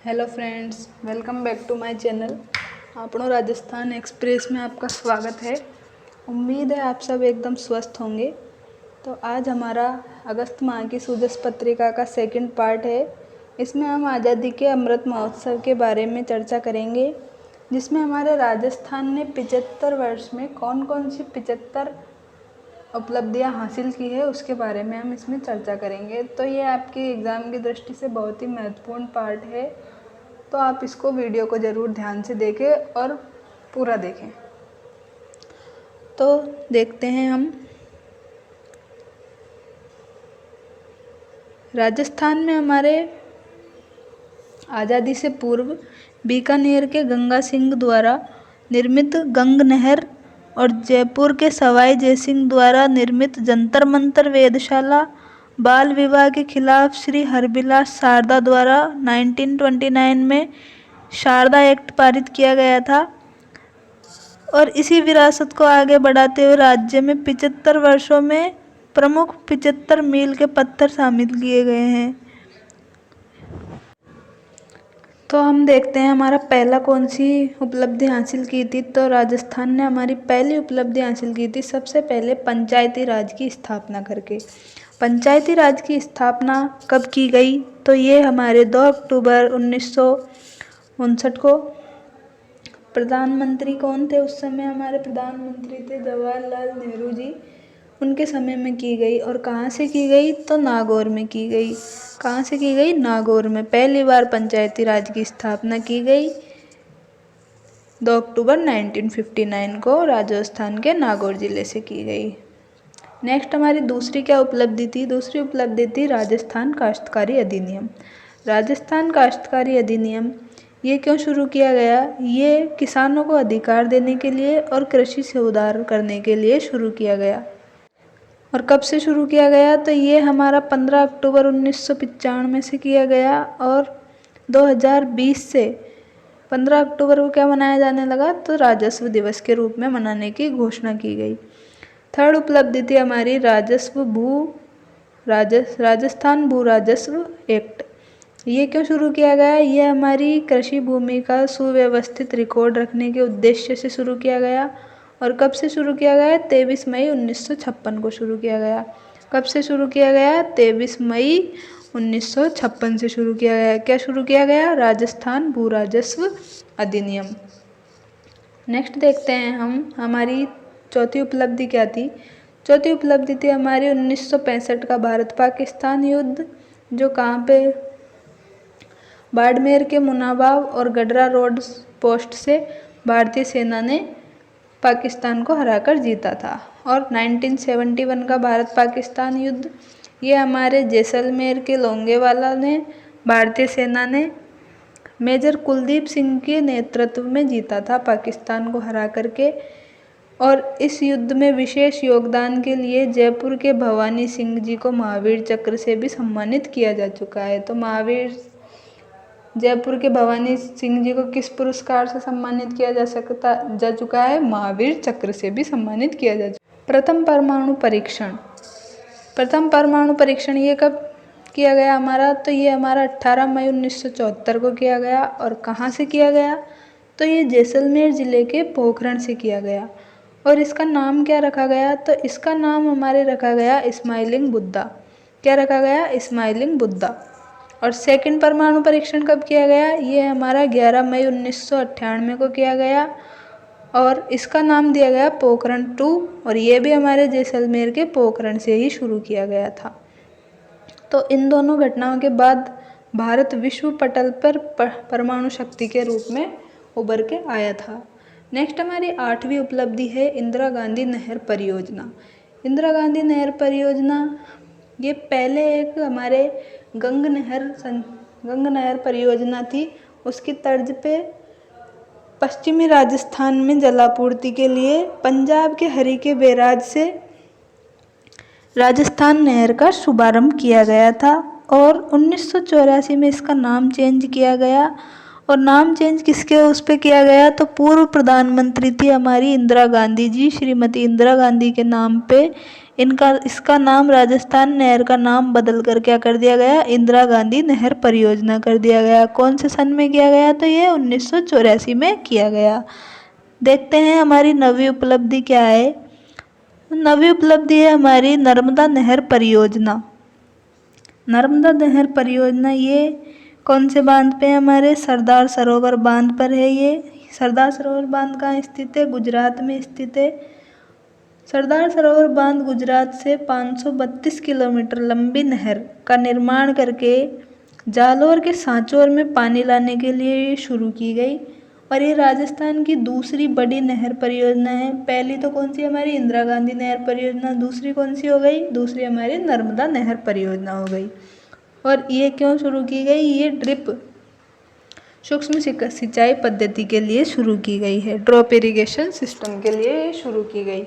Hello friends, welcome back to my channel. आपनों Rajasthan express में आपका स्वागत है। उम्मीद है आप सब एकदम स्वस्थ होंगे। तो आज हमारा अगस्त माह की सुजस पत्रिका का सेकंड पार्ट है। इसमें हम आज़ादी के अमृत महोत्सव के बारे में चर्चा करेंगे, जिसमें हमारे राजस्थान ने 75 वर्ष में कौन कौन सी 75 उपलब्धियां हासिल की है उसके बारे में हम इसमें चर्चा करेंगे। तो ये आपके एग्ज़ाम की दृष्टि से बहुत ही महत्वपूर्ण पार्ट है, तो आप इसको वीडियो को ज़रूर ध्यान से देखें और पूरा देखें। तो देखते हैं हम राजस्थान में हमारे आज़ादी से पूर्व बीकानेर के गंगा सिंह द्वारा निर्मित गंग नहर और जयपुर के सवाई जयसिंह द्वारा निर्मित जंतर मंतर वेधशाला, बाल विवाह के खिलाफ श्री हरबिलास शारदा द्वारा 1929 में शारदा एक्ट पारित किया गया था और इसी विरासत को आगे बढ़ाते हुए राज्य में 75 वर्षों में प्रमुख 75 मील के पत्थर शामिल किए गए हैं। तो हम देखते हैं हमारा पहला कौन सी उपलब्धि हासिल की थी। तो राजस्थान ने हमारी पहली उपलब्धि हासिल की थी सबसे पहले पंचायती राज की स्थापना करके। पंचायती राज की स्थापना कब की गई? तो ये हमारे 2 अक्टूबर 1959 को। प्रधानमंत्री कौन थे उस समय? हमारे प्रधानमंत्री थे जवाहरलाल नेहरू जी। उनके समय में की गई। और कहाँ से की गई? तो नागौर में की गई। कहाँ से की गई? नागौर में पहली बार पंचायती राज की स्थापना की गई 2 अक्टूबर 1959 को राजस्थान के नागौर जिले से की गई। नेक्स्ट हमारी दूसरी क्या उपलब्धि थी? दूसरी उपलब्धि थी राजस्थान काश्तकारी अधिनियम। राजस्थान काश्तकारी अधिनियम ये क्यों शुरू किया गया? ये किसानों को अधिकार देने के लिए और कृषि से सुधार करने के लिए शुरू किया गया। और कब से शुरू किया गया? तो ये हमारा 15 अक्टूबर 1995 में से किया गया और 2020 से 15 अक्टूबर को क्या मनाया जाने लगा? तो राजस्व दिवस के रूप में मनाने की घोषणा की गई। थर्ड उपलब्धि थी हमारी राजस्थान भू राजस्व एक्ट। ये क्यों शुरू किया गया? ये हमारी कृषि भूमि का सुव्यवस्थित रिकॉर्ड रखने के उद्देश्य से शुरू किया गया। और कब से शुरू किया गया? 23 मई 1956 को शुरू किया गया। कब से शुरू किया गया? 23 मई 1956 से शुरू किया गया। क्या शुरू किया गया? राजस्थान भू राजस्व अधिनियम। नेक्स्ट देखते हैं हम हमारी चौथी उपलब्धि क्या थी। चौथी उपलब्धि थी हमारी 1965 का भारत पाकिस्तान युद्ध, जो कहाँ पे? बाड़मेर के मुनाबाव और गडरा रोड पोस्ट से भारतीय सेना ने पाकिस्तान को हराकर जीता था। और 1971 का भारत पाकिस्तान युद्ध, ये हमारे जैसलमेर के लोंगेवाला ने भारतीय सेना ने मेजर कुलदीप सिंह के नेतृत्व में जीता था पाकिस्तान को हरा करके। और इस युद्ध में विशेष योगदान के लिए जयपुर के भवानी सिंह जी को महावीर चक्र से भी सम्मानित किया जा चुका है। तो जयपुर के भवानी सिंह जी को किस पुरस्कार से सम्मानित किया जा चुका है? महावीर चक्र से भी सम्मानित किया जा चुका है। प्रथम परमाणु परीक्षण ये कब किया गया हमारा? तो ये हमारा 18 मई 1974 को किया गया। और कहाँ से किया गया? तो ये जैसलमेर ज़िले के पोखरण से किया गया। और इसका नाम क्या रखा गया? तो इसका नाम हमारे रखा गया स्माइलिंग बुद्धा। क्या रखा गया? स्माइलिंग बुद्धा। और सेकंड परमाणु परीक्षण कब किया गया? ये हमारा 11 मई 1998 को किया गया और इसका नाम दिया गया पोखरण 2। और ये भी हमारे जैसलमेर के पोखरण से ही शुरू किया गया था। तो इन दोनों घटनाओं के बाद भारत विश्व पटल पर परमाणु शक्ति के रूप में उभर के आया था। नेक्स्ट हमारी 8वीं उपलब्धि है इंदिरा गांधी नहर परियोजना। इंदिरा गांधी नहर परियोजना ये पहले एक हमारे गंग नहर परियोजना थी। उसकी तर्ज पे पश्चिमी राजस्थान में जलापूर्ति के लिए पंजाब के हरीके बैराज से राजस्थान नहर का शुभारंभ किया गया था। और 1984 में इसका नाम चेंज किया गया और नाम चेंज किसके उस पे किया गया, तो पूर्व प्रधानमंत्री थी हमारी इंदिरा गांधी जी, श्रीमती इंदिरा गांधी के नाम पे इसका नाम राजस्थान नहर का नाम बदल कर क्या कर दिया गया, इंदिरा गांधी नहर परियोजना कर दिया गया। कौन से सन में किया गया, तो ये 1984 में किया गया। देखते हैं हमारी नवी उपलब्धि क्या है। नवी उपलब्धि है हमारी नर्मदा नहर परियोजना। नर्मदा नहर परियोजना ये कौन से बांध पे है, हमारे सरदार सरोवर बांध पर है। ये सरदार सरोवर बांध कहाँ स्थित है, गुजरात में स्थित है। सरदार सरोवर बांध गुजरात से 532 किलोमीटर लंबी नहर का निर्माण करके जालौर के सांचौर में पानी लाने के लिए शुरू की गई और ये राजस्थान की दूसरी बड़ी नहर परियोजना है। पहली तो कौन सी हमारी इंदिरा गांधी नहर परियोजना, दूसरी कौन सी हो गई, दूसरी हमारी नर्मदा नहर परियोजना हो गई। और ये क्यों शुरू की गई, ये ड्रिप सूक्ष्म सिंचाई पद्धति के लिए शुरू की गई है, ड्रॉप इरिगेशन सिस्टम के लिए शुरू की गई।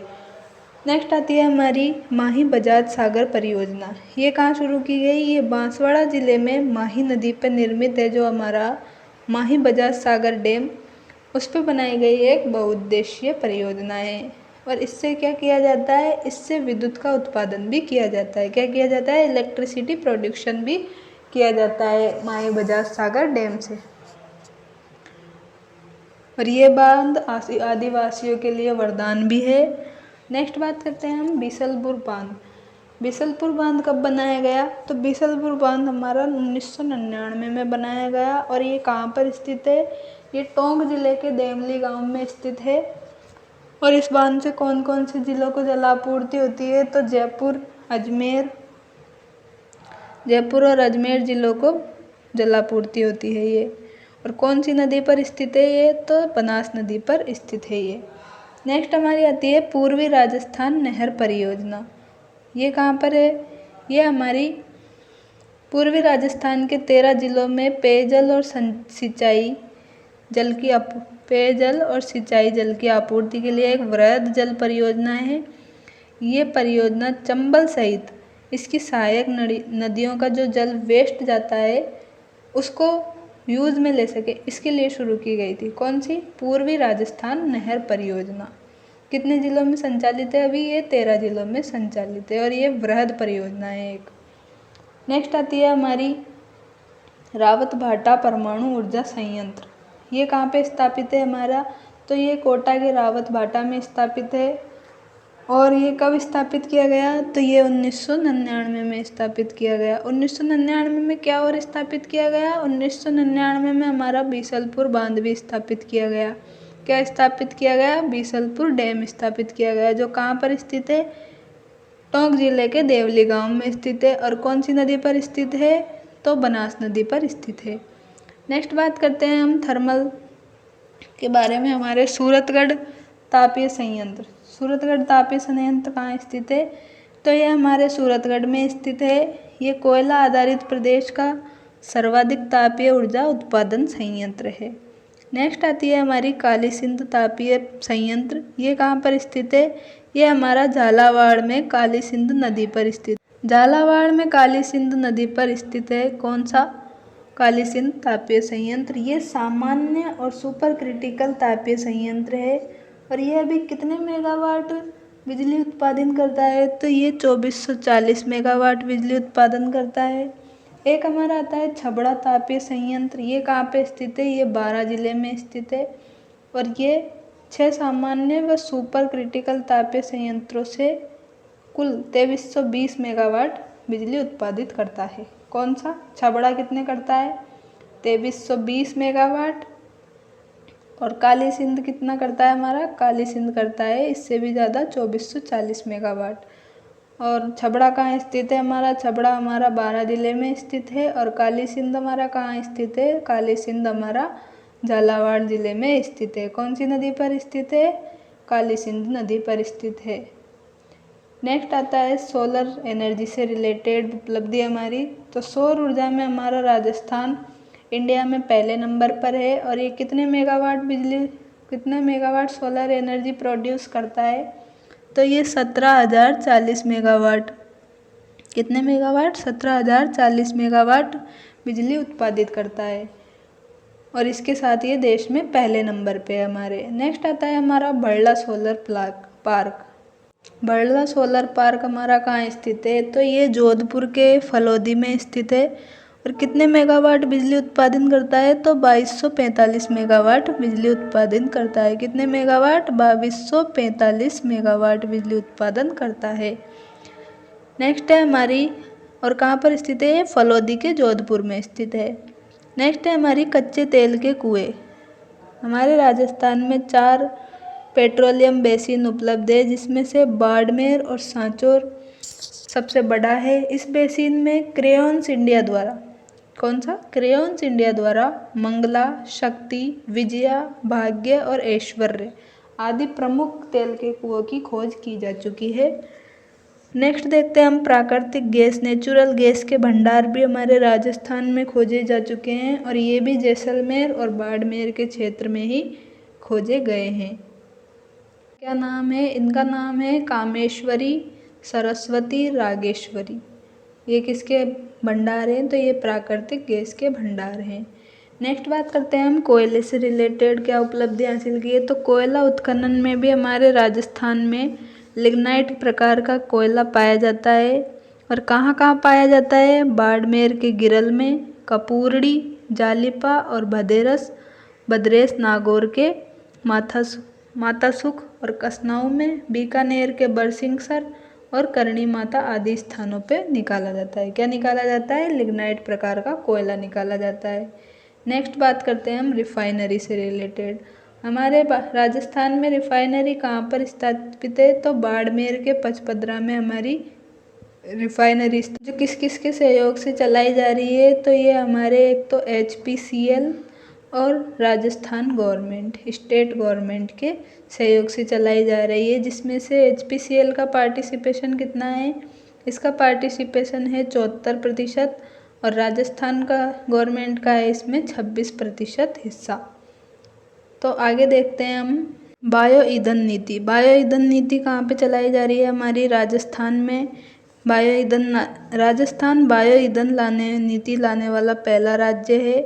नेक्स्ट आती है हमारी माही बजाज सागर परियोजना। ये कहाँ शुरू की गई, ये बांसवाड़ा ज़िले में माही नदी पर निर्मित है। जो हमारा माही बजाज सागर डैम, उस पर बनाई गई एक बहुउद्देशीय परियोजना है। और इससे क्या किया जाता है, इससे विद्युत का उत्पादन भी किया जाता है। क्या किया जाता है, इलेक्ट्रिसिटी प्रोडक्शन भी किया जाता है माही बजाज सागर डैम से। और ये बांध आदिवासियों के लिए वरदान भी है। नेक्स्ट बात करते हैं हम बीसलपुर बांध। बीसलपुर बांध कब बनाया गया, तो बीसलपुर बांध हमारा 1999 में बनाया गया। और ये कहाँ पर स्थित है, ये टोंक जिले के देवली गांव में स्थित है। और इस बांध से कौन कौन से जिलों को जलापूर्ति होती है, तो जयपुर और अजमेर जिलों को जलापूर्ति होती है ये। और कौन सी नदी पर स्थित है ये, तो बनास नदी पर स्थित है ये। नेक्स्ट हमारी आती है पूर्वी राजस्थान नहर परियोजना। ये कहाँ पर है, ये हमारी पूर्वी राजस्थान के 13 जिलों में पेयजल और सिंचाई जल की आपूर्ति के लिए एक वृहद जल परियोजना है। ये परियोजना चंबल सहित इसकी सहायक नदियों का जो जल वेस्ट जाता है उसको यूज में ले सके, इसके लिए शुरू की गई थी। कौन सी, पूर्वी राजस्थान नहर परियोजना। कितने जिलों में संचालित है, अभी ये 13 जिलों में संचालित है और ये वृहद परियोजना है एक। नेक्स्ट आती है हमारी रावत भाटा परमाणु ऊर्जा संयंत्र। ये कहाँ पे स्थापित है हमारा, तो ये कोटा के रावत भाटा में स्थापित है। और ये कब स्थापित किया गया, तो ये 1999 में स्थापित किया गया। 1999 में क्या और स्थापित किया गया, 1999 में हमारा बीसलपुर बांध भी स्थापित किया गया। क्या स्थापित किया गया, बीसलपुर डैम स्थापित किया गया, जो कहाँ पर स्थित है, टोंक जिले के देवली गांव में स्थित है। और कौन सी नदी पर स्थित है, तो बनास नदी पर स्थित है। नेक्स्ट बात करते हैं हम थर्मल के बारे में। हमारे सूरतगढ़ तापीय संयंत्र। सूरतगढ़ तापीय संयंत्र कहाँ स्थित है, तो ये हमारे सूरतगढ़ में स्थित है। ये कोयला आधारित प्रदेश का सर्वाधिक तापीय ऊर्जा उत्पादन संयंत्र है। नेक्स्ट आती है हमारी काली सिंध तापीय संयंत्र। ये कहाँ पर स्थित है, ये हमारा झालावाड़ में काली सिंध नदी पर स्थित। झालावाड़ में काली सिंध नदी पर स्थित है कौन सा, काली सिंध तापीय संयंत्र। ये सामान्य और सुपर क्रिटिकल तापीय संयंत्र है। और ये अभी कितने मेगावाट बिजली उत्पादन करता है, तो ये 2440 मेगावाट बिजली उत्पादन करता है। एक हमारा आता है छबड़ा तापीय संयंत्र। ये कहाँ पे स्थित है, ये 12 जिले में स्थित है। और ये 6 सामान्य व सुपर क्रिटिकल तापीय संयंत्रों से कुल 2320 मेगावाट बिजली उत्पादित करता है। कौन सा, छबड़ा कितने करता है, 2320 मेगावाट। और काली सिंध कितना करता है हमारा, काली सिंध करता है इससे भी ज़्यादा 2440 मेगावाट। और छबड़ा कहाँ स्थित है हमारा, छबड़ा हमारा 12 जिले में स्थित है। और काली सिंध हमारा कहाँ स्थित है, काली सिंध हमारा झालावाड़ जिले में स्थित है। कौन सी नदी पर स्थित है, काली सिंध नदी पर स्थित है। नेक्स्ट आता है सोलर एनर्जी से रिलेटेड उपलब्धि हमारी। तो सौर ऊर्जा में हमारा राजस्थान इंडिया में पहले नंबर पर है। और ये कितने मेगावाट सोलर एनर्जी प्रोड्यूस करता है, तो ये 17,040 मेगावाट। कितने मेगावाट, 17,040 मेगावाट बिजली उत्पादित करता है। और इसके साथ ये देश में पहले नंबर पे है हमारे। नेक्स्ट आता है हमारा Bhadla solar park. Bhadla solar park हमारा कहाँ स्थित है, तो ये जोधपुर के फलोदी में स्थित है। और कितने मेगावाट बिजली उत्पादन करता है, तो 2245 मेगावाट बिजली उत्पादन करता है। कितने मेगावाट, 2245 मेगावाट बिजली उत्पादन करता है। नेक्स्ट है हमारी, और कहाँ पर स्थित है, फलोदी के जोधपुर में स्थित है। नेक्स्ट है हमारी कच्चे तेल के कुएं। हमारे राजस्थान में 4 पेट्रोलियम बेसिन उपलब्ध है, जिसमें से बाड़मेर और सांचौर सबसे बड़ा है। इस बेसिन में क्रेओन्स इंडिया द्वारा, कौन सा, क्रेओन्स इंडिया द्वारा मंगला, शक्ति, विजया, भाग्य और ऐश्वर्य आदि प्रमुख तेल के कुओं की खोज की जा चुकी है। नेक्स्ट देखते हैं हम प्राकृतिक गैस। नेचुरल गैस के भंडार भी हमारे राजस्थान में खोजे जा चुके हैं, और ये भी जैसलमेर और बाड़मेर के क्षेत्र में ही खोजे गए हैं। क्या नाम है इनका, नाम है कामेश्वरी, सरस्वती, रागेश्वरी। ये किसके भंडार हैं, तो ये प्राकृतिक गैस के भंडार हैं। नेक्स्ट बात करते हैं हम कोयले से रिलेटेड क्या उपलब्धि हासिल की है, तो कोयला उत्खनन में भी हमारे राजस्थान में लिग्नाइट प्रकार का कोयला पाया जाता है। और कहाँ कहाँ पाया जाता है, बाड़मेर के गिरल में, कपूरड़ी, जालिपा और भद्रेश नागौर के मातासुख और कसनाऊ में, बीकानेर के बरसिंगसर और करणी माता आदि स्थानों पे निकाला जाता है। क्या निकाला जाता है, लिग्नाइट प्रकार का कोयला निकाला जाता है। नेक्स्ट बात करते हैं हम रिफाइनरी से रिलेटेड। हमारे राजस्थान में रिफाइनरी कहाँ पर स्थापित है, तो बाड़मेर के पचपदरा में हमारी रिफाइनरी जो किस किस के सहयोग से चलाई जा रही है, तो ये हमारे एक तो HPCL और राजस्थान गवर्नमेंट, स्टेट गवर्नमेंट के सहयोग से चलाई जा रही है। जिसमें से HPCL का पार्टिसिपेशन कितना है, इसका पार्टिसिपेशन है 74% और राजस्थान का गवर्नमेंट का है इसमें 26% हिस्सा। तो आगे देखते हैं हम बायो ईंधन नीति। बायो ईंधन नीति कहाँ पे चलाई जा रही है, हमारी राजस्थान में। राजस्थान बायो ईंधन नीति लाने वाला पहला राज्य है।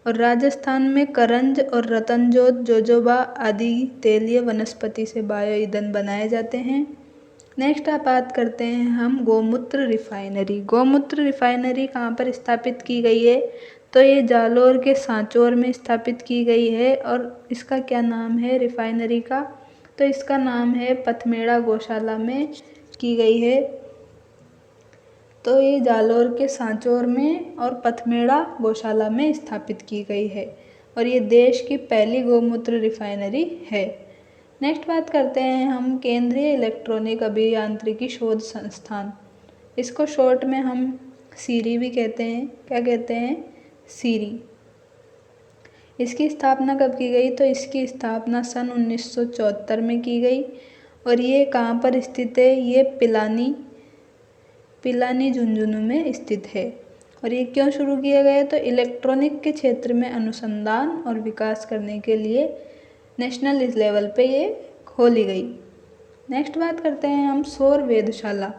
और राजस्थान में करंज और रतनजोत, जोजोबा आदि तेलीय वनस्पति से बायो ईंधन बनाए जाते हैं। नेक्स्ट आप बात करते हैं हम गौमूत्र रिफाइनरी। गौमूत्र रिफाइनरी कहाँ पर स्थापित की गई है, तो ये जालोर के सांचौर में स्थापित की गई है। और इसका क्या नाम है रिफाइनरी का, तो इसका नाम है पथमेड़ा गौशाला में की गई है। तो ये जालोर के सांचौर में और पथमेड़ा गौशाला में स्थापित की गई है, और ये देश की पहली गौमूत्र रिफाइनरी है। नेक्स्ट बात करते हैं हम केंद्रीय इलेक्ट्रॉनिक अभियांत्रिकी शोध संस्थान। इसको शॉर्ट में हम सीरी भी कहते हैं। क्या कहते हैं, सीरी। इसकी स्थापना कब की गई, तो इसकी स्थापना सन 1974 में की गई। और ये कहाँ पर स्थित है, ये पिलानी झुंझुनू में स्थित है। और ये क्यों शुरू किया गया, तो इलेक्ट्रॉनिक के क्षेत्र में अनुसंधान और विकास करने के लिए नेशनल लेवल पे ये खोली गई। नेक्स्ट बात करते हैं हम सौर वेधशाला।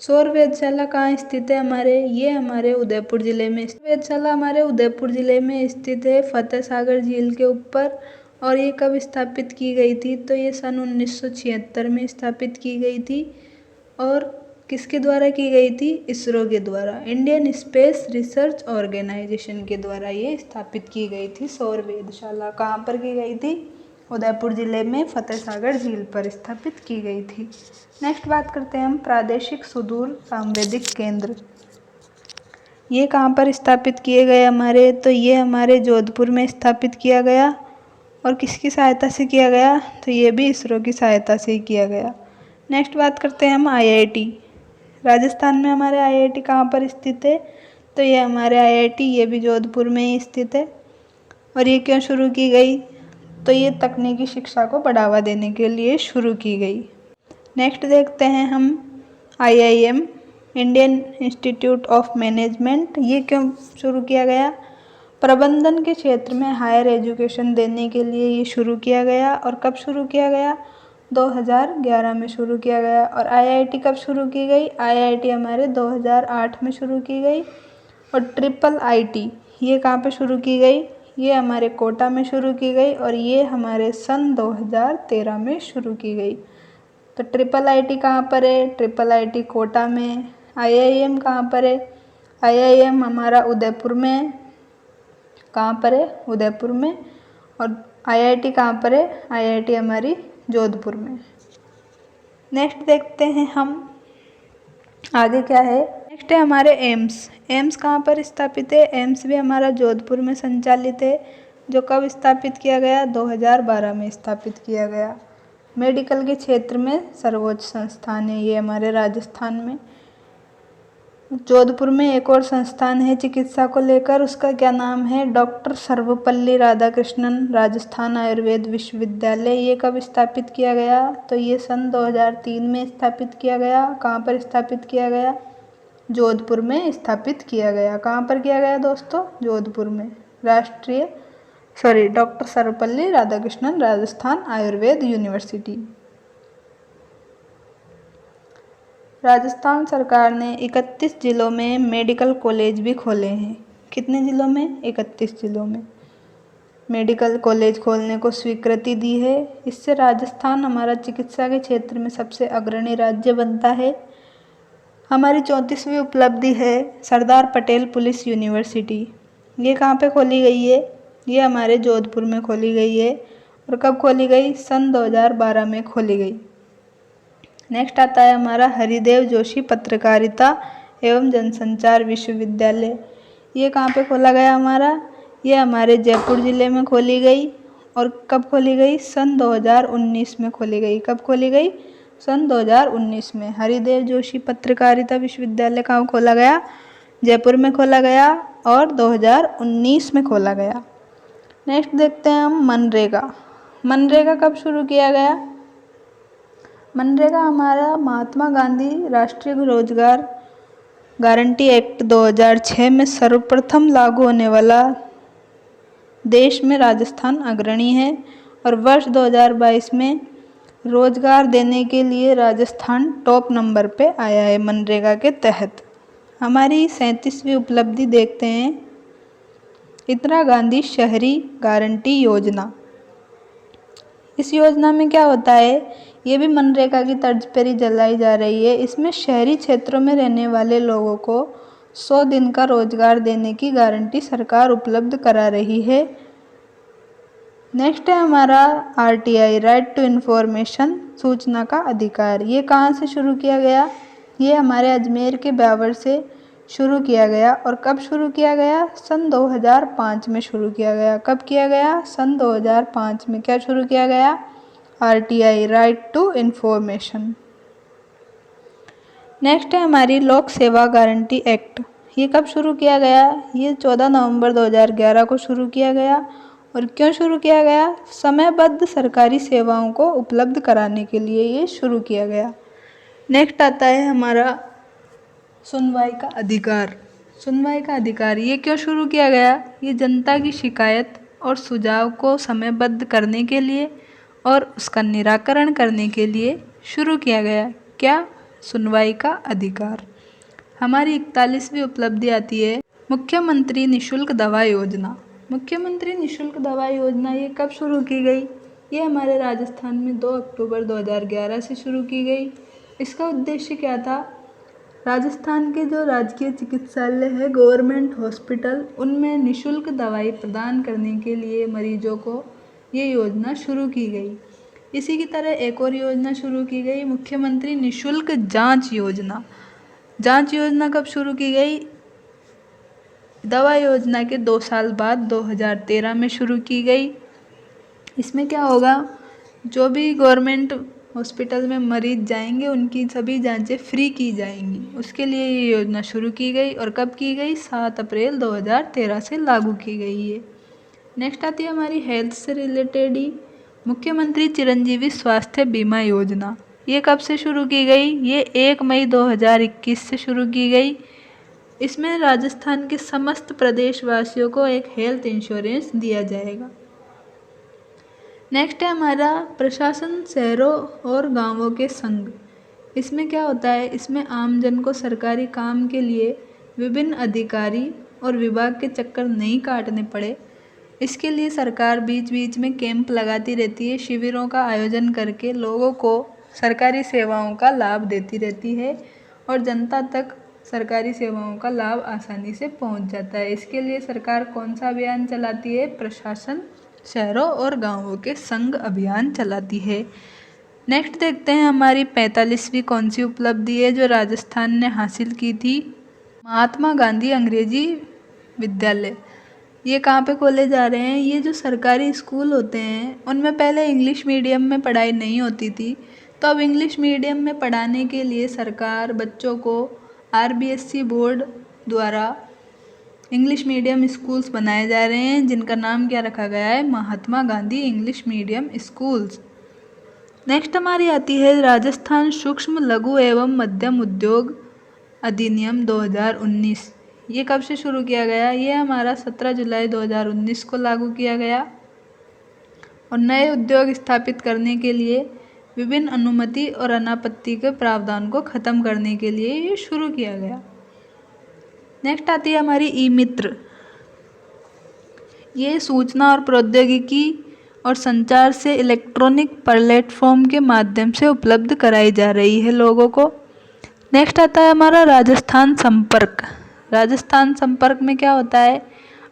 सौर वेधशाला कहाँ स्थित है हमारे, ये हमारे उदयपुर ज़िले में। वेधशाला हमारे उदयपुर ज़िले में स्थित है, फतेह सागर झील के ऊपर। और ये कब स्थापित की गई थी, तो ये सन 1976 में स्थापित की गई थी। और किसके द्वारा की गई थी, इसरो के द्वारा, इंडियन स्पेस रिसर्च ऑर्गेनाइजेशन के द्वारा ये स्थापित की गई थी। सौर वेधशाला कहाँ पर की गई थी, उदयपुर ज़िले में फतेह सागर झील पर स्थापित की गई थी। नेक्स्ट बात करते हैं हम प्रादेशिक सुदूर सांवेदिक केंद्र। ये कहाँ पर स्थापित किए गए हमारे, तो ये हमारे जोधपुर में स्थापित किया गया। और किसकी सहायता से किया गया, तो ये भी इसरो की सहायता से ही किया गया। नेक्स्ट बात करते हैं हम IIT। राजस्थान में हमारे IIT कहाँ पर स्थित है, तो ये हमारे IIT ये भी जोधपुर में ही स्थित है। और ये क्यों शुरू की गई, तो ये तकनीकी शिक्षा को बढ़ावा देने के लिए शुरू की गई। नेक्स्ट देखते हैं हम IIM, Indian institute of management. ये क्यों शुरू किया गया, प्रबंधन के क्षेत्र में हायर एजुकेशन देने के लिए ये शुरू किया गया। और कब शुरू किया गया, 2011 में शुरू किया गया। और IIT कब शुरू की गई, IIT हमारे 2008 में शुरू की गई। और IIIT ये कहाँ पे शुरू की गई, ये हमारे कोटा में शुरू की गई और ये हमारे सन 2013 में शुरू की गई। तो ट्रिपल आईटी कहाँ पर है? ट्रिपल आईटी कोटा में। आईआईएम कहाँ पर है? आईआईएम हमारा उदयपुर में है। कहाँ पर है? उदयपुर में। और आईआईटी कहाँ पर है? आईआईटी हमारी जोधपुर में। नेक्स्ट देखते हैं हम आगे क्या है। नेक्स्ट है हमारे एम्स। एम्स कहाँ पर स्थापित है? एम्स भी हमारा जोधपुर में संचालित है। जो कब स्थापित किया गया? 2012 में स्थापित किया गया। मेडिकल के क्षेत्र में सर्वोच्च संस्थान है ये हमारे राजस्थान में। जोधपुर में एक और संस्थान है चिकित्सा को लेकर, उसका क्या नाम है? डॉक्टर सर्वपल्ली राधाकृष्णन राजस्थान आयुर्वेद विश्वविद्यालय। ये कब स्थापित किया गया? तो ये सन 2003 में स्थापित किया गया। कहाँ पर स्थापित किया गया? जोधपुर में स्थापित किया गया। कहाँ पर किया गया दोस्तों? जोधपुर में। Doctor Sarvepalli Radhakrishnan Rajasthan Ayurveda university. राजस्थान सरकार ने 31 जिलों में मेडिकल कॉलेज भी खोले हैं। कितने जिलों में? 31 जिलों में मेडिकल कॉलेज खोलने को स्वीकृति दी है। इससे राजस्थान हमारा चिकित्सा के क्षेत्र में सबसे अग्रणी राज्य बनता है। हमारी 34वीं उपलब्धि है सरदार पटेल पुलिस यूनिवर्सिटी। ये कहाँ पे खोली गई है? ये हमारे जोधपुर में खोली गई है। और कब खोली गई? सन 2012 में खोली गई। नेक्स्ट आता है हमारा हरिदेव जोशी पत्रकारिता एवं जनसंचार विश्वविद्यालय। ये कहाँ पे खोला गया हमारा? ये हमारे जयपुर ज़िले में खोली गई। और कब खोली गई? सन 2019 में खोली गई। कब खोली गई? सन 2019 में। हरिदेव जोशी पत्रकारिता विश्वविद्यालय कहाँ खोला गया? जयपुर में खोला गया और 2019 में खोला गया। नेक्स्ट देखते हैं हम मनरेगा। मनरेगा कब शुरू किया गया? मनरेगा हमारा महात्मा गांधी राष्ट्रीय रोजगार गारंटी एक्ट 2006 में सर्वप्रथम लागू होने वाला देश में राजस्थान अग्रणी है। और वर्ष 2022 में रोजगार देने के लिए राजस्थान टॉप नंबर पे आया है मनरेगा के तहत। हमारी 37वीं उपलब्धि देखते हैं इंदिरा गांधी शहरी गारंटी योजना। इस योजना में क्या होता है? ये भी मनरेगा की तर्ज पर ही चलाई जा रही है। इसमें शहरी क्षेत्रों में रहने वाले लोगों को 100 दिन का रोजगार देने की गारंटी सरकार उपलब्ध करा रही है। नेक्स्ट है हमारा आरटीआई राइट टू इन्फॉर्मेशन सूचना का अधिकार। ये कहाँ से शुरू किया गया? ये हमारे अजमेर के ब्यावर से शुरू किया गया। और कब शुरू किया गया? सन 2005 में शुरू किया गया। कब किया गया? सन 2005 में। क्या शुरू किया गया? RTI right to information. Next है हमारी लोक सेवा गारंटी एक्ट। ये कब शुरू किया गया? ये 14 नवंबर 2011 को शुरू किया गया। और क्यों शुरू किया गया? समयबद्ध सरकारी सेवाओं को उपलब्ध कराने के लिए ये शुरू किया गया। नेक्स्ट आता है हमारा सुनवाई का अधिकार। सुनवाई का अधिकार ये क्यों शुरू किया गया? ये जनता की शिकायत और सुझाव को समयबद्ध करने के लिए और उसका निराकरण करने के लिए शुरू किया गया। क्या? सुनवाई का अधिकार। हमारी 41वीं उपलब्धि आती है मुख्यमंत्री निशुल्क दवा योजना। मुख्यमंत्री निशुल्क दवा योजना ये कब शुरू की गई? ये हमारे राजस्थान में 2 अक्टूबर 2011 से शुरू की गई। इसका उद्देश्य क्या था? राजस्थान के जो राजकीय चिकित्सालय है गवर्नमेंट हॉस्पिटल, उनमें निशुल्क दवाई प्रदान करने के लिए मरीजों को ये योजना शुरू की गई। इसी की तरह एक और योजना शुरू की गई मुख्यमंत्री निशुल्क जांच योजना। जांच योजना कब शुरू की गई? दवा योजना के 2 साल बाद 2013 में शुरू की गई। इसमें क्या होगा? जो भी गवर्नमेंट हॉस्पिटल में मरीज जाएंगे उनकी सभी जांचें फ्री की जाएंगी। उसके लिए ये योजना शुरू की गई। और कब की गई? 7 अप्रैल 2013 से लागू की गई है। नेक्स्ट आती है हमारी हेल्थ से रिलेटेड ही मुख्यमंत्री चिरंजीवी स्वास्थ्य बीमा योजना। ये कब से शुरू की गई? ये 1 मई 2021 से शुरू की गई। इसमें राजस्थान के समस्त प्रदेशवासियों को एक हेल्थ इंश्योरेंस दिया जाएगा। नेक्स्ट है हमारा प्रशासन शहरों और गांवों के संघ। इसमें क्या होता है? इसमें आमजन को सरकारी काम के लिए विभिन्न अधिकारी और विभाग के चक्कर नहीं काटने पड़े। इसके लिए सरकार बीच बीच में कैंप लगाती रहती है, शिविरों का आयोजन करके लोगों को सरकारी सेवाओं का लाभ देती रहती है और जनता तक सरकारी सेवाओं का लाभ आसानी से पहुंच जाता है। इसके लिए सरकार कौन सा अभियान चलाती है? प्रशासन शहरों और गांवों के संग अभियान चलाती है। नेक्स्ट देखते हैं हमारी 45वीं कौन सी उपलब्धि है जो राजस्थान ने हासिल की थी। महात्मा गांधी अंग्रेजी विद्यालय। ये कहाँ पे खोले जा रहे हैं? ये जो सरकारी स्कूल होते हैं उनमें पहले इंग्लिश मीडियम में पढ़ाई नहीं होती थी, तो अब इंग्लिश मीडियम में पढ़ाने के लिए सरकार बच्चों को RBSC बोर्ड द्वारा इंग्लिश मीडियम स्कूल्स बनाए जा रहे हैं, जिनका नाम क्या रखा गया है? Mahatma Gandhi English medium schools. Next हमारी आती है राजस्थान सूक्ष्म लघु एवं मध्यम उद्योग अधिनियम 2019। ये कब से शुरू किया गया? ये हमारा 17 जुलाई 2019 को लागू किया गया और नए उद्योग स्थापित करने के लिए विभिन्न अनुमति और अनापत्ति के प्रावधान को खत्म करने के लिए ये शुरू किया गया। नेक्स्ट आती है हमारी ई मित्र। ये सूचना और प्रौद्योगिकी और संचार से इलेक्ट्रॉनिक प्लेटफॉर्म के माध्यम से उपलब्ध कराई जा रही है लोगों को। नेक्स्ट आता है हमारा राजस्थान संपर्क। राजस्थान संपर्क में क्या होता है?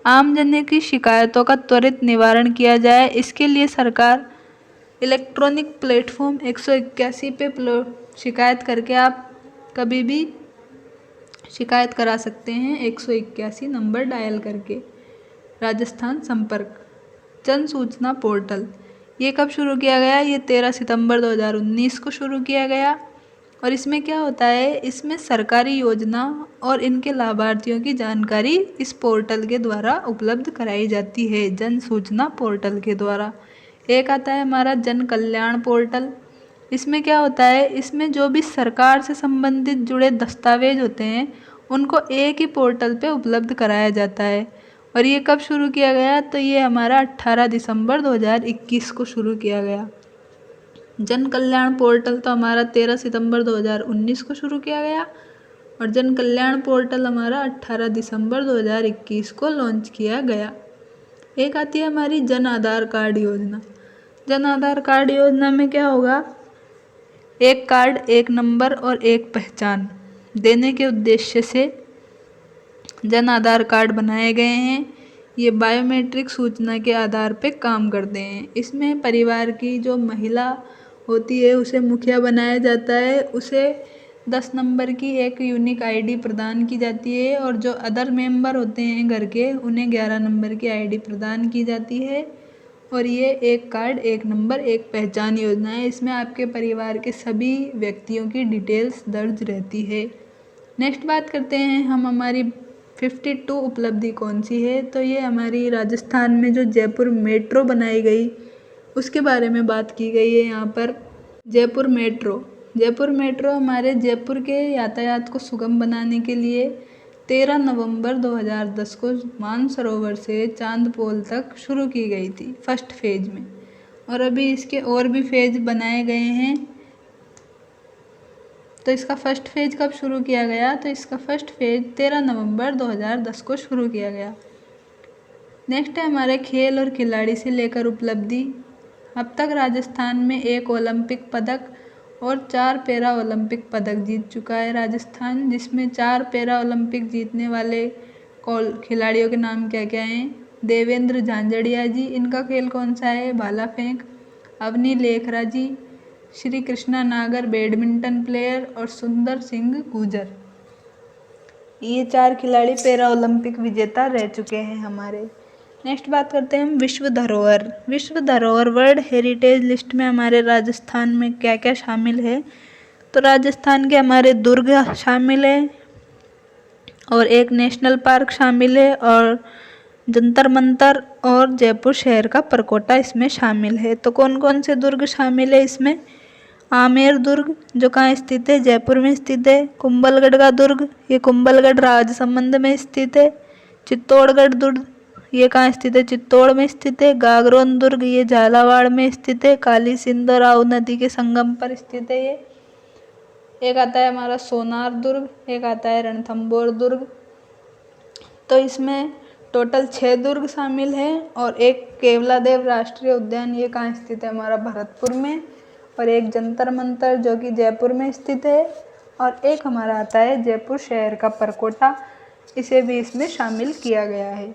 आम जन की शिकायतों का त्वरित निवारण किया जाए, इसके लिए सरकार इलेक्ट्रॉनिक प्लेटफॉर्म 181 पे शिकायत करके आप कभी भी शिकायत करा सकते हैं, 181 नंबर डायल करके। राजस्थान संपर्क जन सूचना पोर्टल, ये कब शुरू किया गया? ये 13 सितंबर 2019 को शुरू किया गया और इसमें क्या होता है? इसमें सरकारी योजना और इनके लाभार्थियों की जानकारी इस पोर्टल के द्वारा उपलब्ध कराई जाती है, जन सूचना पोर्टल के द्वारा। एक आता है हमारा जन कल्याण पोर्टल। इसमें क्या होता है? इसमें जो भी सरकार से संबंधित जुड़े दस्तावेज होते हैं उनको एक ही पोर्टल पे उपलब्ध कराया जाता है और ये कब शुरू किया गया? तो ये हमारा 18 दिसंबर 2021 को शुरू किया गया। जन कल्याण पोर्टल तो हमारा 13 सितंबर 2019 को शुरू किया गया और जन कल्याण पोर्टल हमारा 18 दिसंबर 2021 को लॉन्च किया गया। एक आती है हमारी जन आधार कार्ड योजना। जन आधार कार्ड योजना में क्या होगा? एक कार्ड, एक नंबर और एक पहचान देने के उद्देश्य से जन आधार कार्ड बनाए गए हैं। ये बायोमेट्रिक सूचना के आधार पे काम करते हैं। इसमें परिवार की जो महिला होती है उसे मुखिया बनाया जाता है, उसे 10 नंबर की एक यूनिक ID प्रदान की जाती है और जो अदर मेंबर होते हैं घर के उन्हें 11 नंबर की ID प्रदान की जाती है और ये एक कार्ड, एक नंबर, एक पहचान योजना है। इसमें आपके परिवार के सभी व्यक्तियों की डिटेल्स दर्ज रहती है। नेक्स्ट बात करते हैं हम हमारी 52 उपलब्धि कौन सी है? तो ये हमारी राजस्थान में जो जयपुर मेट्रो बनाई गई उसके बारे में बात की गई है यहाँ पर। जयपुर मेट्रो हमारे जयपुर के यातायात को सुगम बनाने के लिए 13 नवंबर 2010 को मानसरोवर से चांदपोल तक शुरू की गई थी फर्स्ट फेज में और अभी इसके और भी फेज बनाए गए हैं। तो इसका फर्स्ट फेज कब शुरू किया गया? तो इसका फर्स्ट फेज 13 नवंबर 2010 को शुरू किया गया। नेक्स्ट है हमारे खेल और खिलाड़ी से लेकर उपलब्धि। अब तक राजस्थान में 1 ओलंपिक पदक और 4 पैरा ओलंपिक पदक जीत चुका है राजस्थान, जिसमें 4 पैरा ओलंपिक जीतने वाले खिलाड़ियों के नाम क्या क्या हैं? देवेंद्र झांझड़िया जी, इनका खेल कौन सा है? भाला फेंक। अवनी लेखरा जी, श्री कृष्णा नागर बैडमिंटन प्लेयर और सुंदर सिंह गुर्जर। ये 4 खिलाड़ी पैरा ओलंपिक विजेता रह चुके हैं हमारे। नेक्स्ट बात करते हैं हम विश्व धरोहर वर्ल्ड हेरिटेज लिस्ट में हमारे राजस्थान में क्या क्या शामिल है? तो राजस्थान के हमारे दुर्ग शामिल है और एक नेशनल पार्क शामिल है और जंतर मंतर और जयपुर शहर का परकोटा इसमें शामिल है। तो कौन कौन से दुर्ग शामिल है इसमें? आमेर दुर्ग जो कहाँ स्थित है? जयपुर में स्थित है। कुंभलगढ़ का दुर्ग, ये कुंभलगढ़ राजसमंद में स्थित है। चित्तौड़गढ़ दुर्ग, ये कहाँ स्थित है? चित्तौड़ में स्थित है। गागरोन दुर्ग, ये झालावाड़ में स्थित है। काली सिंध और राऊ नदी के संगम पर स्थित है ये। एक आता है हमारा सोनार दुर्ग, एक आता है रणथंभौर दुर्ग। तो इसमें टोटल 6 दुर्ग शामिल हैं और एक केवलादेव राष्ट्रीय उद्यान, ये कहाँ स्थित है, हमारा भरतपुर में, और एक जंतर मंतर जो कि जयपुर में स्थित है, और एक हमारा आता है जयपुर शहर का परकोटा, इसे भी इसमें शामिल किया गया है।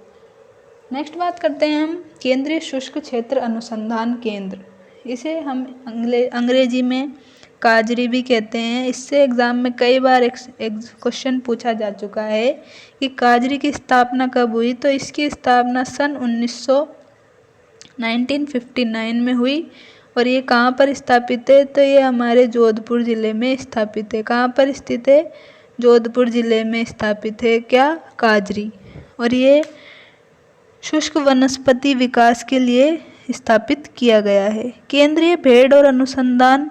नेक्स्ट बात करते हैं हम केंद्रीय शुष्क क्षेत्र अनुसंधान केंद्र, इसे हम अंग्रेजी में काजरी भी कहते हैं। इससे एग्ज़ाम में कई बार एक क्वेश्चन पूछा जा चुका है कि काजरी की स्थापना कब हुई, तो इसकी स्थापना सन 1959 में हुई। और ये कहाँ पर स्थापित है, तो ये हमारे जोधपुर ज़िले में स्थापित है। कहाँ पर स्थित है, जोधपुर ज़िले में स्थापित है क्या, काजरी। और ये शुष्क वनस्पति विकास के लिए स्थापित किया गया है। केंद्रीय भेड़ और अनुसंधान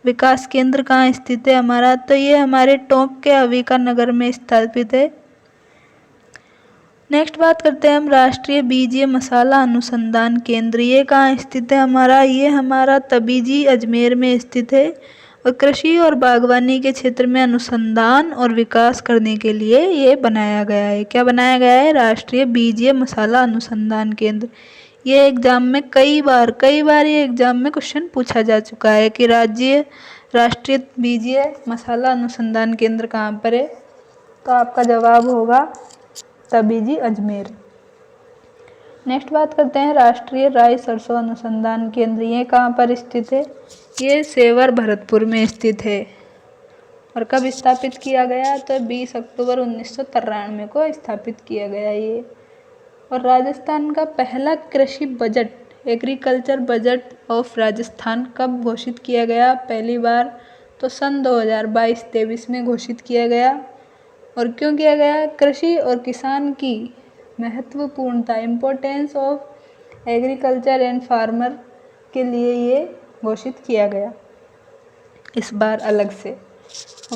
विकास केंद्र कहाँ स्थित है हमारा, तो ये हमारे टोंक के अविका नगर में स्थापित है। नेक्स्ट बात करते हैं हम राष्ट्रीय बीजीय मसाला अनुसंधान केंद्र, ये कहाँ स्थित है हमारा, ये हमारा तबीजी अजमेर में स्थित है। और कृषि और बागवानी के क्षेत्र में अनुसंधान और विकास करने के लिए ये बनाया गया है। क्या बनाया गया है, राष्ट्रीय बीजीय मसाला अनुसंधान केंद्र। ये एग्जाम में कई बार ये एग्जाम में क्वेश्चन पूछा जा चुका है कि राष्ट्रीय बीजीय मसाला अनुसंधान केंद्र कहाँ पर है, तो आपका जवाब होगा तबीजी अजमेर। नेक्स्ट बात करते हैं राष्ट्रीय राई सरसों अनुसंधान केंद्र, ये कहाँ पर स्थित है, ये सेवर भरतपुर में स्थित है। और कब स्थापित किया गया, तो 20 अक्टूबर 1993 को स्थापित किया गया ये। और राजस्थान का पहला कृषि budget, agriculture budget of Rajasthan कब घोषित किया गया पहली बार, तो सन 2022-23 में घोषित किया गया। और क्यों किया गया, कृषि और किसान की महत्वपूर्णता, importance of agriculture and farmer के लिए ये घोषित किया गया इस बार अलग से।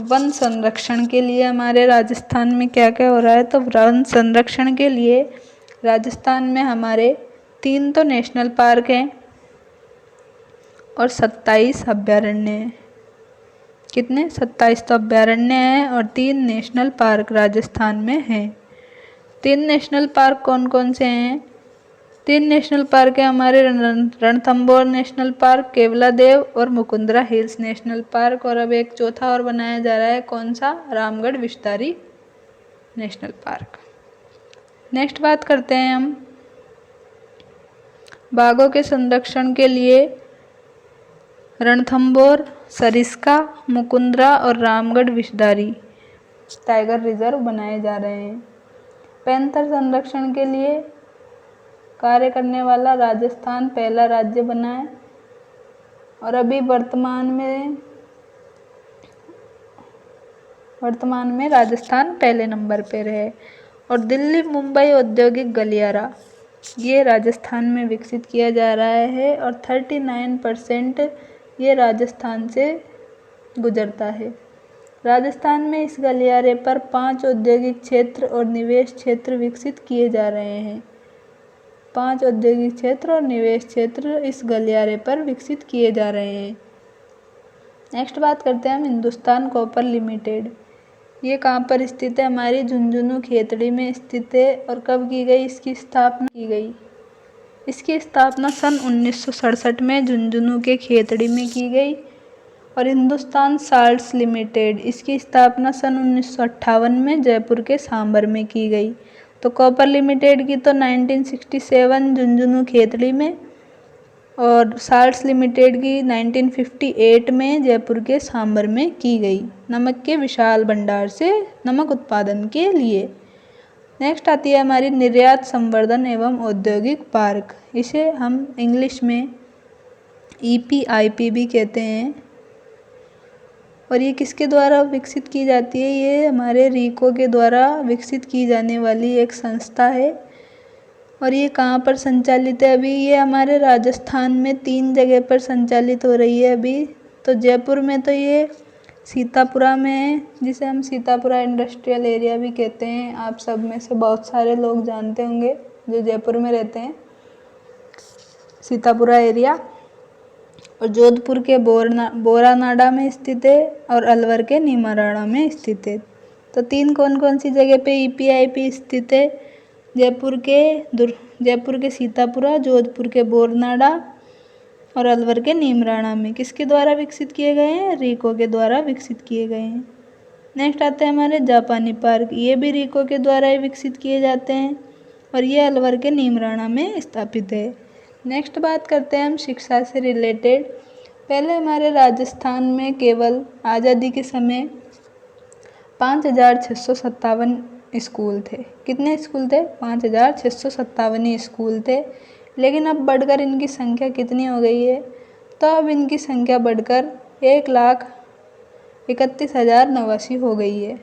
वन संरक्षण के लिए हमारे राजस्थान में क्या क्या हो रहा है, तो वन संरक्षण के लिए राजस्थान में हमारे 3 तो नेशनल पार्क हैं और 27 अभ्यारण्य हैं। कितने, 27 तो अभ्यारण्य हैं और 3 नेशनल पार्क राजस्थान में हैं। 3 नेशनल पार्क कौन कौन से हैं, 3 नेशनल पार्क है हमारे रणथंभौर नेशनल पार्क, केवलादेव और मुकुंदरा हिल्स नेशनल पार्क। और अब एक चौथा और बनाया जा रहा है, कौन सा, रामगढ़ विस्तारी नेशनल पार्क। नेक्स्ट बात करते हैं हम बाघों के संरक्षण के लिए रणथंभौर, सरिस्का, मुकुंदरा और रामगढ़ विस्तारी टाइगर रिजर्व बनाए जा रहे हैं। पैंथर संरक्षण के लिए कार्य करने वाला राजस्थान पहला राज्य बना है और अभी वर्तमान में राजस्थान पहले नंबर पर है। और दिल्ली मुंबई औद्योगिक गलियारा, ये राजस्थान में विकसित किया जा रहा है और 39% ये राजस्थान से गुजरता है। राजस्थान में इस गलियारे पर 5 औद्योगिक क्षेत्र और निवेश क्षेत्र विकसित किए जा रहे हैं। 5 औद्योगिक क्षेत्र और निवेश क्षेत्र इस गलियारे पर विकसित किए जा रहे हैं। नेक्स्ट बात करते हैं हम हिंदुस्तान कॉपर लिमिटेड, ये कहाँ पर स्थित है, हमारी झुंझुनू खेतड़ी में स्थित है। और कब की गई, इसकी स्थापना की गई, इसकी स्थापना सन 1967 में झुंझुनू के खेतड़ी में की गई। और हिंदुस्तान साल्ट्स लिमिटेड, इसकी स्थापना सन 1958 में जयपुर के सांबर में की गई। तो कॉपर लिमिटेड की तो 1967 झुंझुनू खेतड़ी में, और साल्ट्स लिमिटेड की 1958 में जयपुर के सांबर में की गई, नमक के विशाल भंडार से नमक उत्पादन के लिए। नेक्स्ट आती है हमारी निर्यात संवर्धन एवं औद्योगिक पार्क, इसे हम इंग्लिश में EPIP भी कहते हैं। और ये किसके द्वारा विकसित की जाती है, ये हमारे रीको के द्वारा विकसित की जाने वाली एक संस्था है। और ये कहाँ पर संचालित है अभी, ये हमारे राजस्थान में 3 जगह पर संचालित हो रही है अभी। तो जयपुर में तो ये सीतापुरा में है, जिसे हम सीतापुरा इंडस्ट्रियल एरिया भी कहते हैं। आप सब में से बहुत सारे लोग जानते होंगे जो जयपुर में रहते हैं, सीतापुरा एरिया। और जोधपुर के बोरानाडा में स्थित है और अलवर के नीमराणा में स्थित है। तो 3 कौन कौन सी जगह पे EPIP स्थित है, जयपुर के सीतापुरा, जोधपुर के बोरनाडा और अलवर के नीमराणा में किसके द्वारा विकसित किए गए हैं? रीको के द्वारा विकसित किए गए हैं। नेक्स्ट आते हैं हमारे जापानी पार्क। ये भी रीको के द्वारा ही विकसित किए जाते हैं और ये अलवर के नीमराणा में स्थापित है। नेक्स्ट बात करते हैं हम शिक्षा से रिलेटेड। पहले हमारे राजस्थान में केवल आज़ादी के समय 5,657 स्कूल थे। कितने स्कूल थे? 5,657 ही स्कूल थे। लेकिन अब बढ़कर इनकी संख्या कितनी हो गई है? तो अब इनकी संख्या बढ़कर 1,31,089 हो गई है।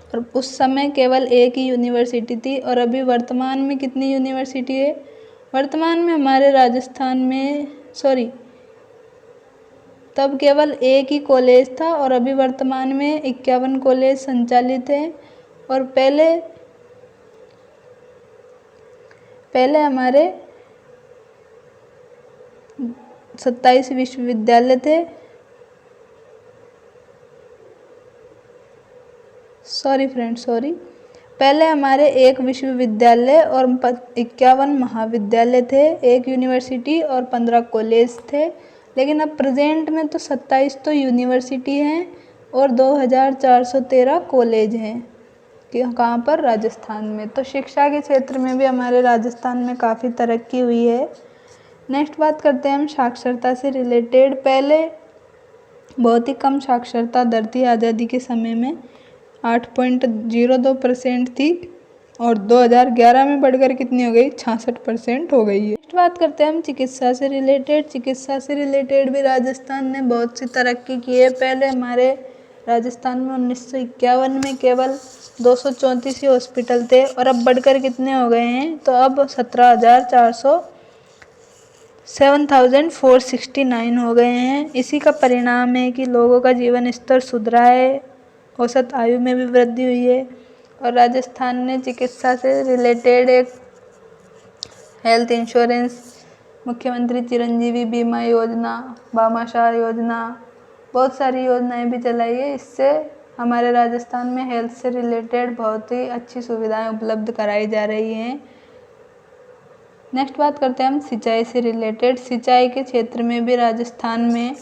और उस समय केवल एक ही यूनिवर्सिटी थी और अभी वर्तमान में कितनी यूनिवर्सिटी है? वर्तमान में हमारे राजस्थान में तब केवल एक ही कॉलेज था और अभी वर्तमान में 51 कॉलेज संचालित हैं। और पहले हमारे 27 विश्वविद्यालय थे। पहले हमारे एक विश्वविद्यालय और 51 महाविद्यालय थे, एक यूनिवर्सिटी और 15 कॉलेज थे। लेकिन अब प्रेजेंट में तो 27 तो यूनिवर्सिटी हैं और 2,413 कॉलेज हैं। कहाँ पर? राजस्थान में। तो शिक्षा के क्षेत्र में भी हमारे राजस्थान में काफ़ी तरक्की हुई है। नेक्स्ट बात करते हैं हम साक्षरता से रिलेटेड। पहले बहुत ही कम साक्षरता दर थी आज़ादी के समय में, 8.02% थी और 2011 में बढ़कर कितनी हो गई? 66% हो गई है। नेक्स्ट बात करते हैं हम चिकित्सा से रिलेटेड। चिकित्सा से रिलेटेड भी राजस्थान ने बहुत सी तरक्की की है। पहले हमारे राजस्थान में 1951 में केवल 234 ही हॉस्पिटल थे और अब बढ़कर कितने हो गए हैं? तो अब 7,469 हो गए हैं। इसी का परिणाम है कि लोगों का जीवन स्तर सुधरा है, औसत आयु में भी वृद्धि हुई है। और राजस्थान ने चिकित्सा से रिलेटेड एक हेल्थ इंश्योरेंस, मुख्यमंत्री चिरंजीवी बीमा योजना, भामाशाह योजना, बहुत सारी योजनाएं भी चलाई है। इससे हमारे राजस्थान में हेल्थ से रिलेटेड बहुत ही अच्छी सुविधाएं उपलब्ध कराई जा रही हैं। नेक्स्ट बात करते हैं हम सिंचाई से रिलेटेड। सिंचाई के क्षेत्र में भी राजस्थान में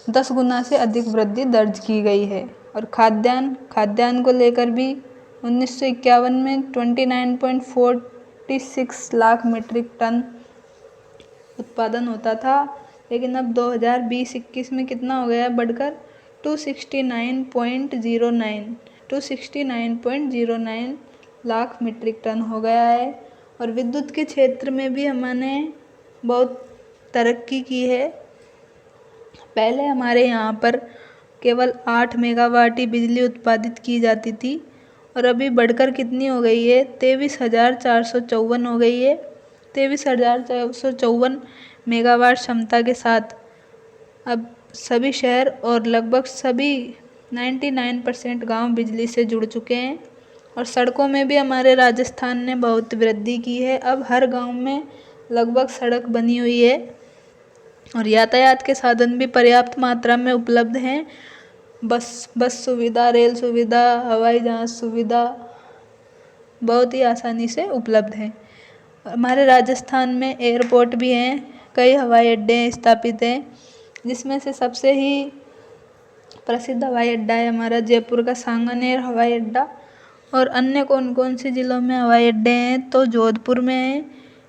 10 गुना से अधिक वृद्धि दर्ज की गई है। और खाद्यान्न को लेकर भी 1951 में 29.46 लाख मीट्रिक टन उत्पादन होता था। लेकिन अब 2020-21 में कितना हो गया? बढ़कर 269.09 लाख मीट्रिक टन हो गया है। और विद्युत के क्षेत्र में भी हमने बहुत तरक्की की है। पहले हमारे यहाँ पर केवल 8 मेगावाट ही बिजली उत्पादित की जाती थी और अभी बढ़कर कितनी हो गई है? 23,454 हो गई है। 23,454 मेगावाट क्षमता के साथ अब सभी शहर और लगभग सभी 99% गांव बिजली से जुड़ चुके हैं। और सड़कों में भी हमारे राजस्थान ने बहुत वृद्धि की है। अब हर गांव में लगभग सड़क बनी हुई है और यातायात के साधन भी पर्याप्त मात्रा में उपलब्ध हैं। बस सुविधा, रेल सुविधा, हवाई जहाज़ सुविधा बहुत ही आसानी से उपलब्ध है। हमारे राजस्थान में एयरपोर्ट भी हैं, कई हवाई अड्डे स्थापित हैं, जिसमें से सबसे ही प्रसिद्ध हवाई अड्डा है हमारा जयपुर का सांगानेर हवाई अड्डा। और अन्य कौन कौन से ज़िलों में हवाई अड्डे हैं? तो जोधपुर में है,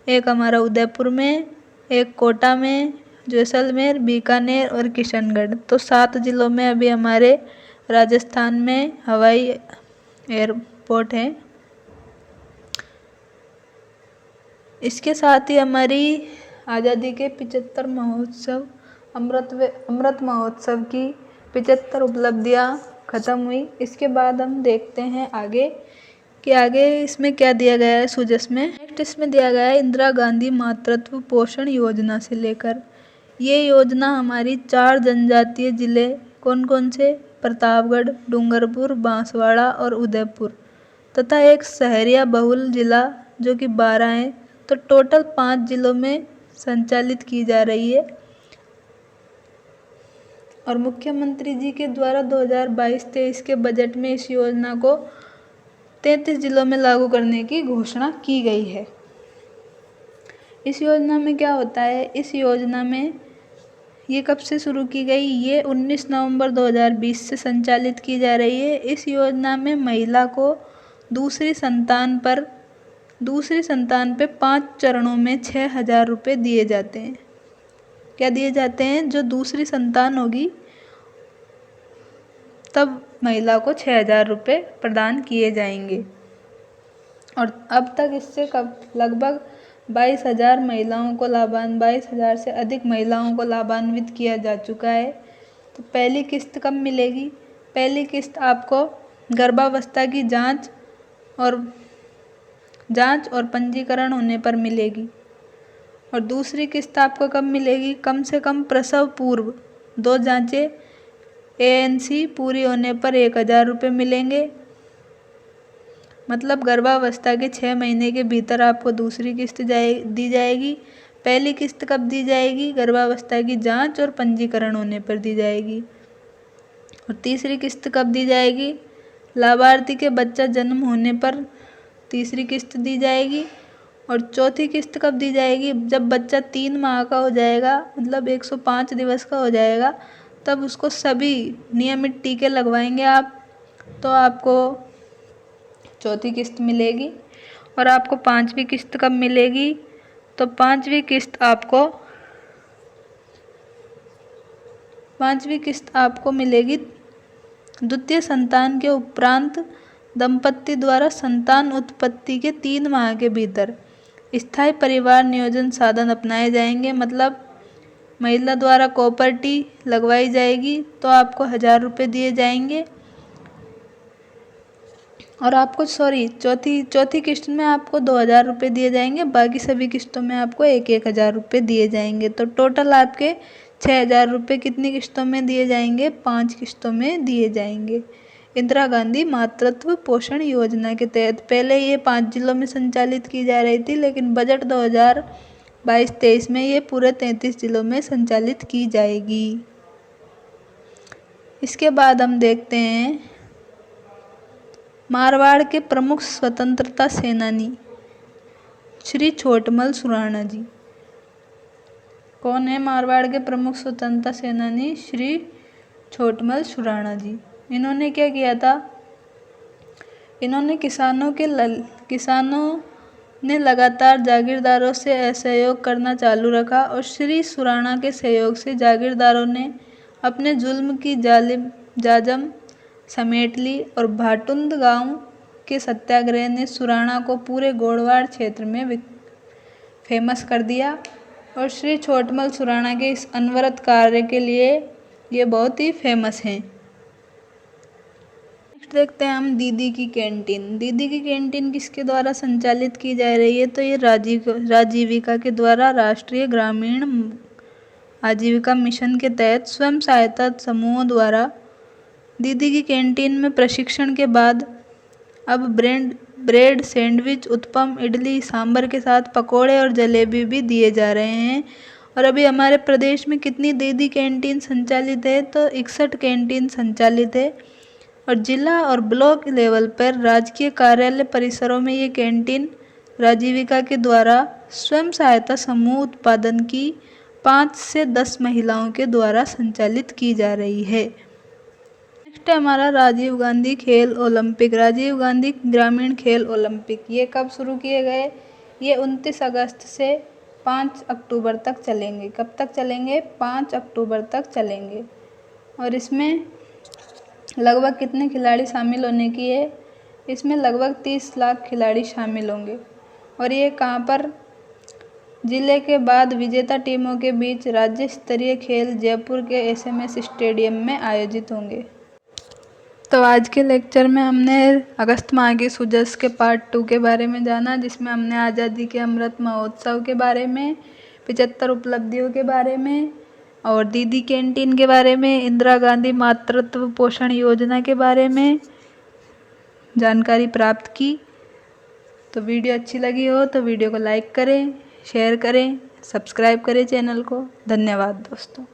एक हमारा उदयपुर में, एक कोटा में, जैसलमेर, बीकानेर और किशनगढ़। तो 7 ज़िलों में अभी हमारे राजस्थान में हवाई एयरपोर्ट हैं। इसके साथ ही हमारी आज़ादी के 75 महोत्सव, अमृत महोत्सव की 75 उपलब्धियाँ ख़त्म हुई। इसके बाद हम देखते हैं आगे कि आगे इसमें क्या दिया गया है सुजस में। नेक्स्ट इसमें दिया गया है इंदिरा गांधी मातृत्व पोषण योजना से लेकर। ये योजना हमारी 4 जनजातीय ज़िले कौन कौन से? प्रतापगढ़, डूंगरपुर, बांसवाड़ा और उदयपुर तथा एक शहरिया बहुल ज़िला जो कि 12 है। तो टोटल 5 ज़िलों में संचालित की जा रही है। और मुख्यमंत्री जी के द्वारा 2022-23 के बजट में इस योजना को 33 जिलों में लागू करने की घोषणा की गई है। इस योजना में क्या होता है? इस योजना में ये कब से शुरू की गई? ये 19 नवंबर 2020 से संचालित की जा रही है। इस योजना में महिला को दूसरी संतान पे 5 चरणों में 6,000 रुपये दिए जाते हैं। क्या दिए जाते हैं? जो दूसरी संतान होगी तब महिला को 6,000 रुपये प्रदान किए जाएंगे। और अब तक इससे लगभग 22,000 महिलाओं को 22,000 से अधिक महिलाओं को लाभान्वित किया जा चुका है। तो पहली किस्त कब मिलेगी? पहली किस्त आपको गर्भावस्था की जांच और पंजीकरण होने पर मिलेगी। और दूसरी किस्त आपको कब मिलेगी? कम से कम प्रसव पूर्व 2 जांचें ANC पूरी होने पर 1,000 रुपये मिलेंगे। मतलब गर्भावस्था के 6 महीने के भीतर आपको दूसरी किस्त दी जाएगी। पहली किस्त कब दी जाएगी? गर्भावस्था की जांच और पंजीकरण होने पर दी जाएगी। और तीसरी किस्त कब दी जाएगी? लाभार्थी के बच्चा जन्म होने पर तीसरी किस्त दी जाएगी। और चौथी किस्त कब दी जाएगी? जब बच्चा 3 माह का हो जाएगा, मतलब 105 दिवस का हो जाएगा, तब उसको सभी नियमित टीके लगवाएंगे आप, तो आपको चौथी किस्त मिलेगी। और आपको 5वीं किस्त कब मिलेगी? तो 5वीं किस्त आपको मिलेगी द्वितीय संतान के उपरांत दंपत्ति द्वारा संतान उत्पत्ति के 3 माह के भीतर स्थायी परिवार नियोजन साधन अपनाए जाएंगे। मतलब महिला द्वारा कॉपर्टी लगवाई जाएगी तो आपको 1,000 रुपये दिए जाएंगे। और आपको चौथी किस्त में आपको 2,000 रुपये दिए जाएंगे। बाकी सभी किस्तों में आपको 1,000 रुपये दिए जाएंगे। तो टोटल आपके 6,000 रुपये कितनी किस्तों में दिए जाएंगे? 5 किस्तों में दिए जाएंगे। इंदिरा गांधी मातृत्व पोषण योजना के तहत पहले ये 5 जिलों में संचालित की जा रही थी, लेकिन बजट 2022-23 में ये पूरे 33 जिलों में संचालित की जाएगी। इसके बाद हम देखते हैं मारवाड़ के प्रमुख स्वतंत्रता सेनानी श्री छोटमल सुराणा जी। कौन है मारवाड़ के प्रमुख स्वतंत्रता सेनानी? श्री छोटमल सुराणा जी। इन्होंने क्या किया था? इन्होंने किसानों ने लगातार जागीरदारों से असहयोग करना चालू रखा और श्री सुराणा के सहयोग से जागीरदारों ने अपने जुल्म की जाजम समेट ली और भाटुंद गांव के सत्याग्रह ने सुराणा को पूरे गोड़वाड़ क्षेत्र में फेमस कर दिया। और श्री छोटमल सुराणा के इस अनवरत कार्य के लिए ये बहुत ही फेमस हैं। नेक्स्ट देखते हैं हम दीदी की कैंटीन। दीदी की कैंटीन किसके द्वारा संचालित की जा रही है? तो ये राजीविका के द्वारा राष्ट्रीय ग्रामीण आजीविका मिशन के तहत स्वयं सहायता समूहों द्वारा दीदी की कैंटीन में प्रशिक्षण के बाद अब ब्रेड, सैंडविच, उत्पम, इडली, सांभर के साथ पकोड़े और जलेबी भी दिए जा रहे हैं। और अभी हमारे प्रदेश में कितनी दीदी कैंटीन संचालित है? तो 61 कैंटीन संचालित है। और जिला और ब्लॉक लेवल पर राजकीय कार्यालय परिसरों में ये कैंटीन राजीविका के द्वारा स्वयं सहायता समूह उत्पादन की 5 से 10 महिलाओं के द्वारा संचालित की जा रही है। नेक्स्ट है हमारा राजीव गांधी खेल ओलंपिक। राजीव गांधी ग्रामीण खेल ओलंपिक ये कब शुरू किए गए? ये 29 अगस्त से 5 अक्टूबर तक चलेंगे। कब तक चलेंगे? 5 अक्टूबर तक चलेंगे। और इसमें लगभग कितने खिलाड़ी शामिल होने की है? इसमें लगभग 30 लाख खिलाड़ी शामिल होंगे। और ये कहाँ पर? जिले के बाद विजेता टीमों के बीच राज्य स्तरीय खेल जयपुर के SMS स्टेडियम में आयोजित होंगे। तो आज के लेक्चर में हमने अगस्त माह की सुजस के पार्ट 2 के बारे में जाना, जिसमें हमने आज़ादी के अमृत महोत्सव के बारे में, 75 उपलब्धियों के बारे में और दीदी कैंटीन के बारे में, इंदिरा गांधी मातृत्व पोषण योजना के बारे में जानकारी प्राप्त की। तो वीडियो अच्छी लगी हो तो वीडियो को लाइक करें, शेयर करें, सब्सक्राइब करें चैनल को। धन्यवाद दोस्तों।